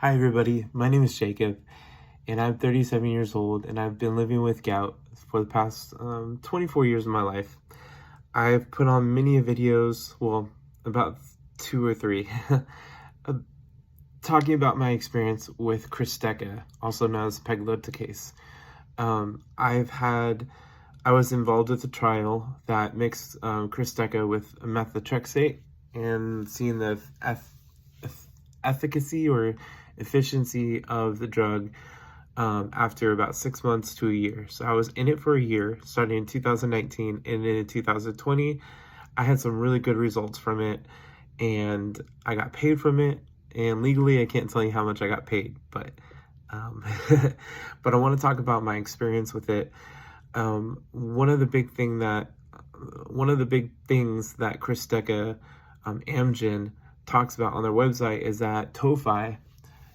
Hi everybody, my name is Jacob and I'm 37 years old and I've been living with gout for the past 24 years of my life. I've put on many videos, well, about 2 or 3, talking about my experience with Krystexxa, also known as Pegloticase. I was involved with a trial that mixed Krystexxa with Methotrexate and seeing the efficacy or efficiency of the drug after about 6 months to a year. So I was in it for a year, starting in 2019, and then in 2020, I had some really good results from it, and I got paid from it. And legally, I can't tell you how much I got paid, but but I want to talk about my experience with it. One of the big things that Krystexxa, Amgen, talks about on their website is that tophi.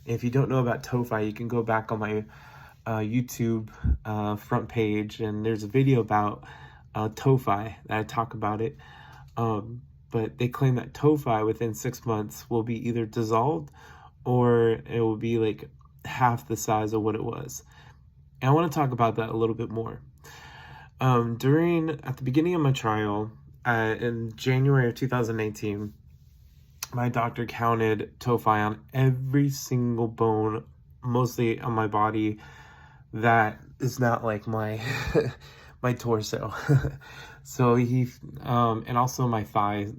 If you don't know about tophi, you can go back on my YouTube front page, and there's a video about tophi that I talk about it. But they claim that tophi within 6 months will be either dissolved or it will be like half the size of what it was. And I want to talk about that a little bit more. At the beginning of my trial, in January of 2018, my doctor counted tophi on every single bone, mostly on my body, that is not like my my torso. So he and also my thigh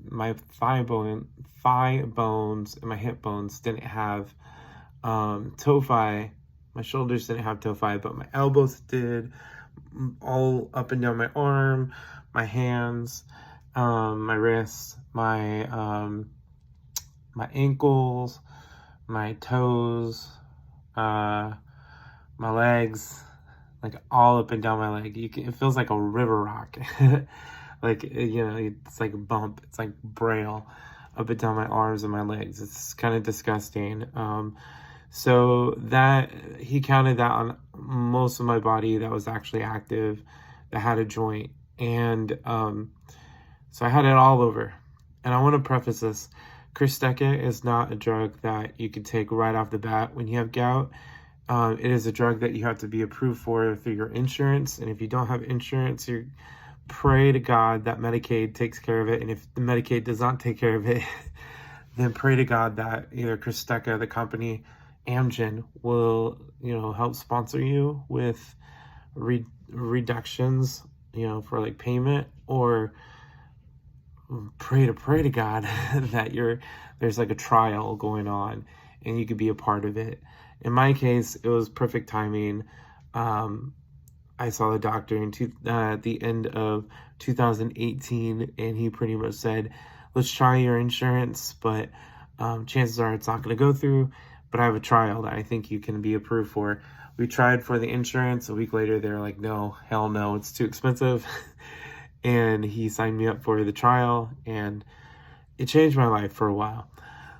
bones and my hip bones didn't have tophi. My shoulders didn't have tophi, but my elbows did, all up and down my arm, my hands, my wrists, my ankles, my toes, my legs, like all up and down my leg. It feels like a river rock. Like, it's like a bump. It's like braille up and down my arms and my legs. It's kind of disgusting. So that he counted that on most of my body that was actually active, that had a joint. And so I had it all over. And I want to preface this. Krystexxa is not a drug that you can take right off the bat when you have gout. It is a drug that you have to be approved for through your insurance. And if you don't have insurance, you pray to God that Medicaid takes care of it. And if the Medicaid does not take care of it, then pray to God that either Krystexxa, the company, Amgen, will, help sponsor you with reductions, for like payment, or pray to God that there's like a trial going on and you could be a part of it. In my case, it was perfect timing. I saw the doctor at the end of 2018, and he pretty much said, let's try your insurance, but chances are it's not going to go through, but I have a trial that I think you can be approved for. We tried for the insurance. A week later, they're like, no, hell no, it's too expensive. And he signed me up for the trial, and it changed my life for a while.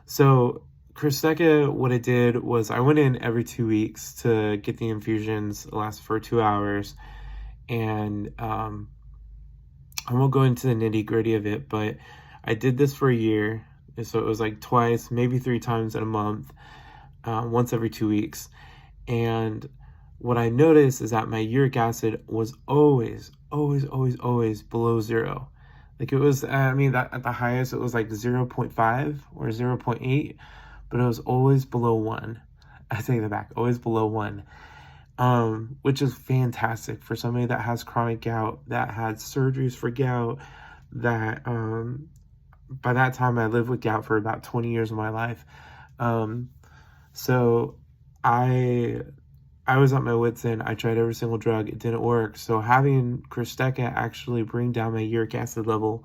So Krystexxa, what it did was I went in every 2 weeks to get the infusions. It lasted for 2 hours. And I won't go into the nitty gritty of it, but I did this for a year. So it was like twice, maybe 3 times in a month, once every 2 weeks. And what I noticed is that my uric acid was always below 0. Like, it was, that at the highest, it was like 0.5 or 0.8, but it was always below 1. I take that back, always below 1, which is fantastic for somebody that has chronic gout, that had surgeries for gout, that by that time I lived with gout for about 20 years of my life. So I was at my wit's end. I tried every single drug. It didn't work. So having Krystexxa actually bring down my uric acid level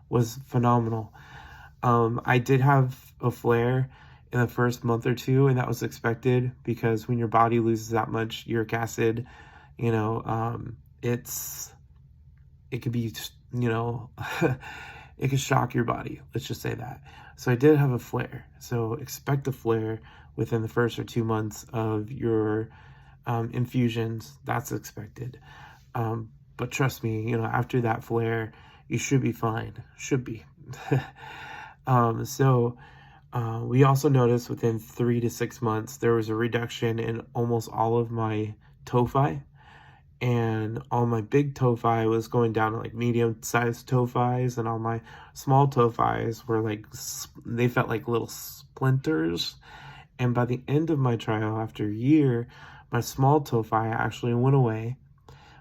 was phenomenal. I did have a flare in the first month or 2, and that was expected because when your body loses that much uric acid, it could be, it could shock your body. Let's just say that. So I did have a flare. So expect a flare within the first or 2 months of your infusions. That's expected. But trust me, after that flare, you should be fine. Should be. So We also noticed within 3 to 6 months, there was a reduction in almost all of my tophi, and all my big tophi was going down to like medium-sized tophis, and all my small tophis were like, they felt like little splinters. And by the end of my trial, after a year, my small tophi actually went away.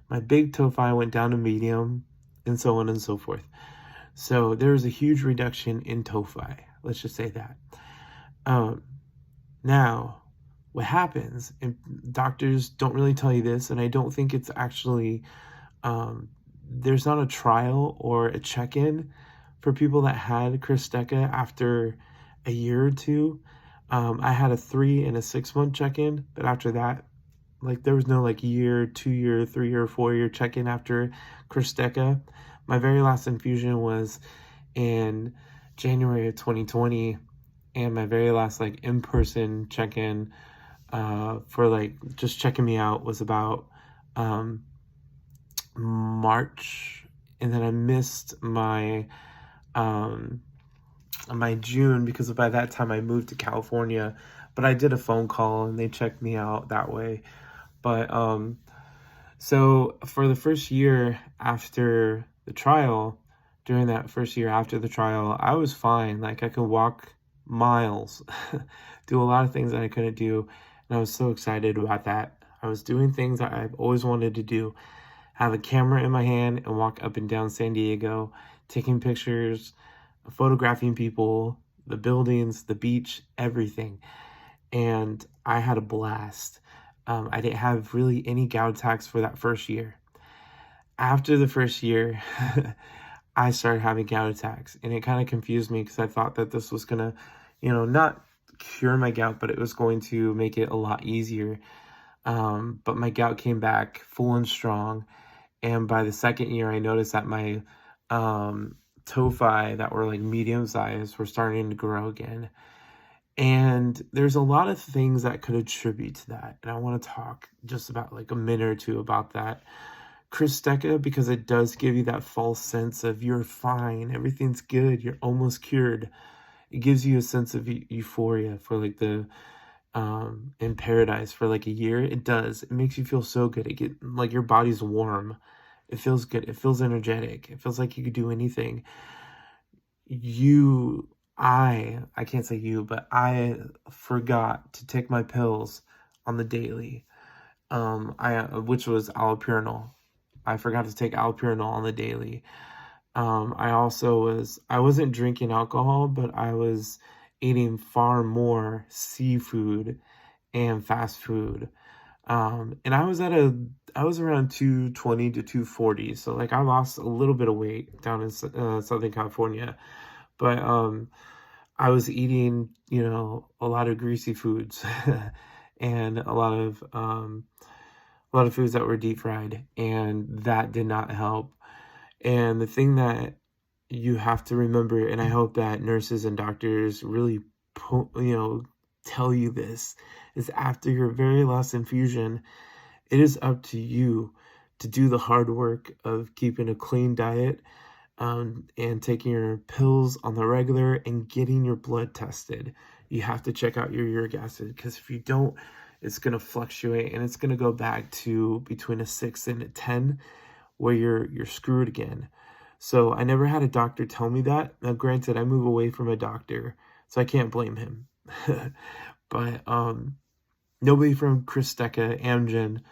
My big tophi went down to medium, and so on and so forth. So there was a huge reduction in tophi. Let's just say that. Now, what happens, and doctors don't really tell you this, and I don't think it's actually, there's not a trial or a check-in for people that had Krystexxa after a year or two. I had a 3 and a 6 month check-in, but after that, like there was no like year, 2 year, 3 year, 4 year check-in after Krystexxa. My very last infusion was in January of 2020, and my very last like in-person check-in for like just checking me out was about March, and then I missed my my June because by that time I moved to California, but I did a phone call and they checked me out that way. But so for the first year after the trial, during that first year after the trial, I was fine. Like I could walk miles, do a lot of things that I couldn't do, and I was so excited about that. I was doing things that I've always wanted to do, have a camera in my hand and walk up and down San Diego, taking pictures, photographing people, the buildings, the beach, everything. And I had a blast. I didn't have really any gout attacks for that first year. After the first year, I started having gout attacks, and it kind of confused me because I thought that this was gonna, not cure my gout, but it was going to make it a lot easier. But my gout came back full and strong, and by the second year, I noticed that my tophi that were like medium sized were starting to grow again. And there's a lot of things that could attribute to that, and I want to talk just about like a minute or two about that. Krystexxa, because it does give you that false sense of you're fine, everything's good, you're almost cured. It gives you a sense of euphoria for like the in paradise for like a year. It does. It makes you feel so good. It get like your body's warm. It feels good. It feels energetic. It feels like you could do anything. I can't say you, but I forgot to take my pills on the daily. Which was allopurinol. I forgot to take allopurinol on the daily. I wasn't drinking alcohol, but I was eating far more seafood and fast food. And I was around 220 to 240. So like I lost a little bit of weight down in Southern California, but I was eating, a lot of greasy foods and a lot of foods that were deep fried, and that did not help. And the thing that you have to remember, and I hope that nurses and doctors really, tell you this, is after your very last infusion, it is up to you to do the hard work of keeping a clean diet, and taking your pills on the regular and getting your blood tested. You have to check out your uric acid, because if you don't, it's going to fluctuate and it's going to go back to between a 6 and a 10 where you're screwed again. So I never had a doctor tell me that. Now granted, I move away from a doctor, so I can't blame him. But nobody from Krystexxa, Amgen,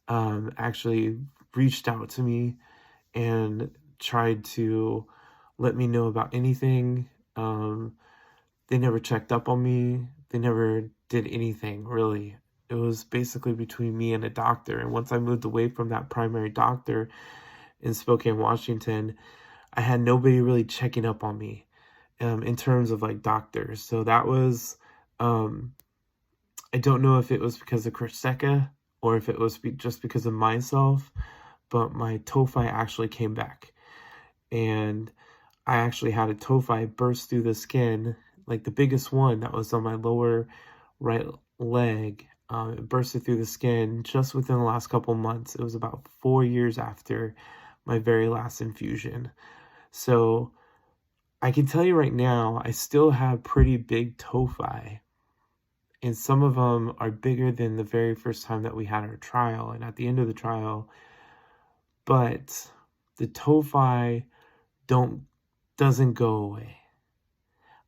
actually reached out to me and tried to let me know about anything. They never checked up on me. They never did anything, really. It was basically between me and a doctor. And once I moved away from that primary doctor in Spokane, Washington, I had nobody really checking up on me in terms of like doctors. So that was, I don't know if it was because of Krystexxa or if it was just because of myself, but my tophi actually came back. And I actually had a tophi burst through the skin, like the biggest one that was on my lower right leg. It bursted through the skin just within the last couple months. It was about 4 years after my very last infusion. So I can tell you right now, I still have pretty big tophi, and some of them are bigger than the very first time that we had our trial and at the end of the trial. But the tophi doesn't go away.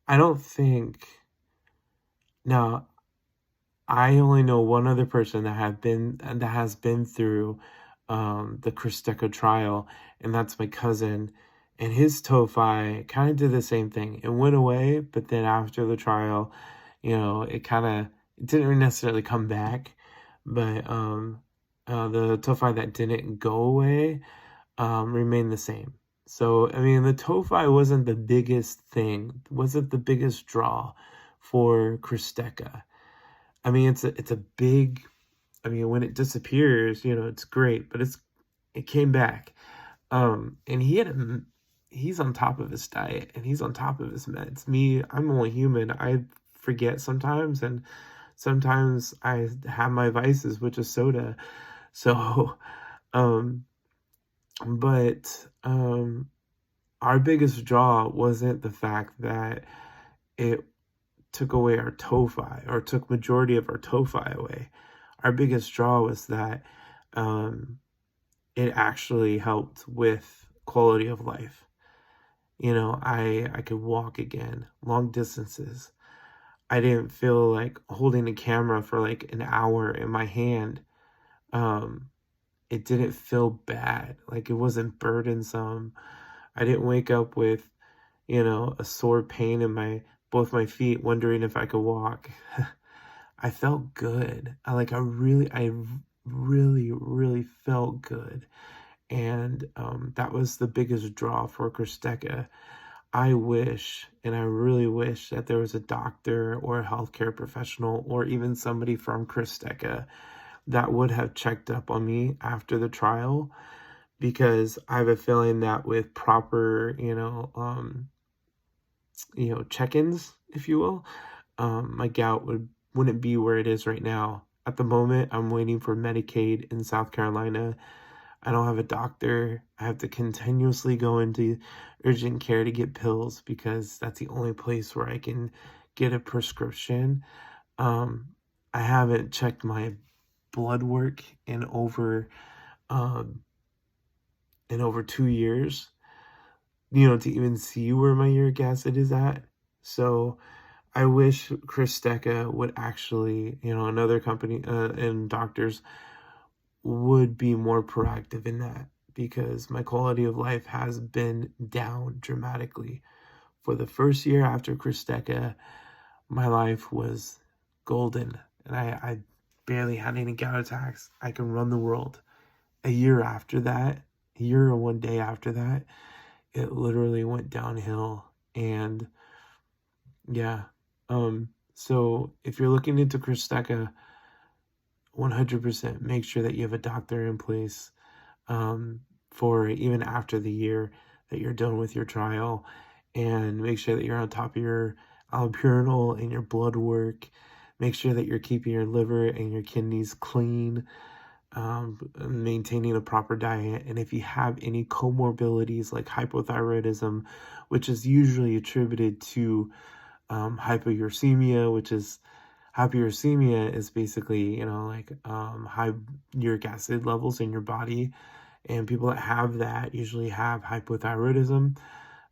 I don't think. Now, I only know one other person that has been through the Krystexxa trial, and that's my cousin. And his tophi kind of did the same thing. It went away, but then after the trial, it didn't necessarily come back. But the tophi that didn't go away remained the same. So, I mean, the tophi wasn't the biggest thing, wasn't the biggest draw for Krystexxa. I mean, it's a big, I mean, when it disappears, it's great, but it came back. And he's on top of his diet and he's on top of his meds. Me, I'm only human. I forget sometimes, and sometimes I have my vices, which is soda. So, but our biggest draw wasn't the fact that it took away our tophi or took majority of our tophi away. Our biggest draw was that it actually helped with quality of life. I could walk again, long distances. I didn't feel like holding a camera for like an hour in my hand. It didn't feel bad. Like, it wasn't burdensome. I didn't wake up with, a sore pain in both my feet, wondering if I could walk. I felt good. I really, really felt good. And that was the biggest draw for Krystexxa. I wish, and I really wish, that there was a doctor or a healthcare professional or even somebody from Krystexxa that would have checked up on me after the trial, because I have a feeling that with proper, check-ins, if you will, my gout wouldn't be where it is right now. At the moment, I'm waiting for Medicaid in South Carolina. I don't have a doctor. I have to continuously go into urgent care to get pills because that's the only place where I can get a prescription. I haven't checked my blood work in over 2 years, to even see where my uric acid is at. So I wish Krystexxa would actually, another company and doctors would be more proactive in that, because my quality of life has been down dramatically. For the first year after Krystexxa, my life was golden, and I barely had any gout attacks. I can run the world. A year or 1 day after that, it literally went downhill. And yeah, so if you're looking into Krystexxa, 100% make sure that you have a doctor in place for even after the year that you're done with your trial, and make sure that you're on top of your allopurinol and your blood work. Make sure that you're keeping your liver and your kidneys clean, maintaining a proper diet. And if you have any comorbidities like hypothyroidism, which is usually attributed to hypoglycemia, hypoglycemia is basically, high uric acid levels in your body. And people that have that usually have hypothyroidism,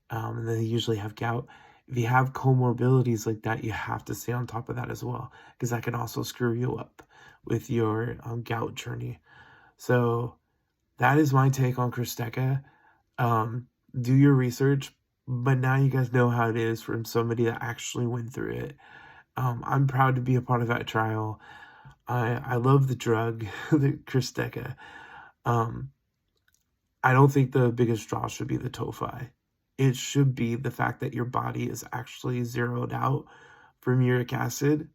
and then they usually have gout. If you have comorbidities like that, you have to stay on top of that as well, because that can also screw you up with your gout journey. So that is my take on Krystexxa. Do your research, but now you guys know how it is from somebody that actually went through it. I'm proud to be a part of that trial. I love the drug, the Krystexxa. I don't think the biggest draw should be the tophi. It should be the fact that your body is actually zeroed out from uric acid,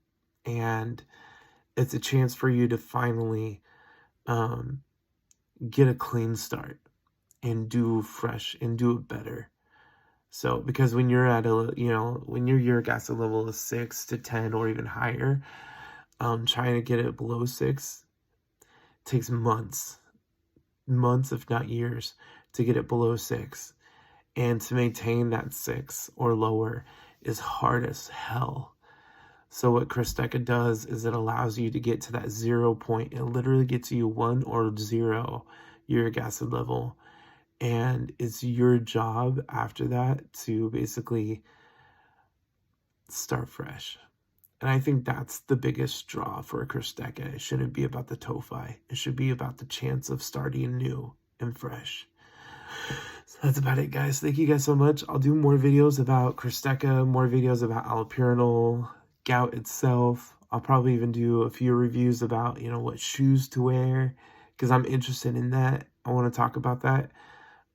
and it's a chance for you to finally get a clean start and do fresh and do it better. So, because when you're at when your uric acid level is 6 to 10 or even higher, trying to get it below 6 takes months, if not years, to get it below 6. And to maintain that 6 or lower is hard as hell. So what Krystexxa does is it allows you to get to that 0 point. It literally gets you 1 or 0 uric acid level. And it's your job after that to basically start fresh. And I think that's the biggest draw for a Krystexxa. It shouldn't be about the tophi. It should be about the chance of starting new and fresh. So that's about it, guys. Thank you guys so much. I'll do more videos about Krystexxa, more videos about allopurinol, gout itself. I'll probably even do a few reviews about, what shoes to wear, because I'm interested in that. I want to talk about that.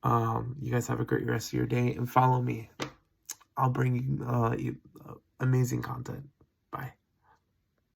You guys have a great rest of your day, and follow me. I'll bring you amazing content.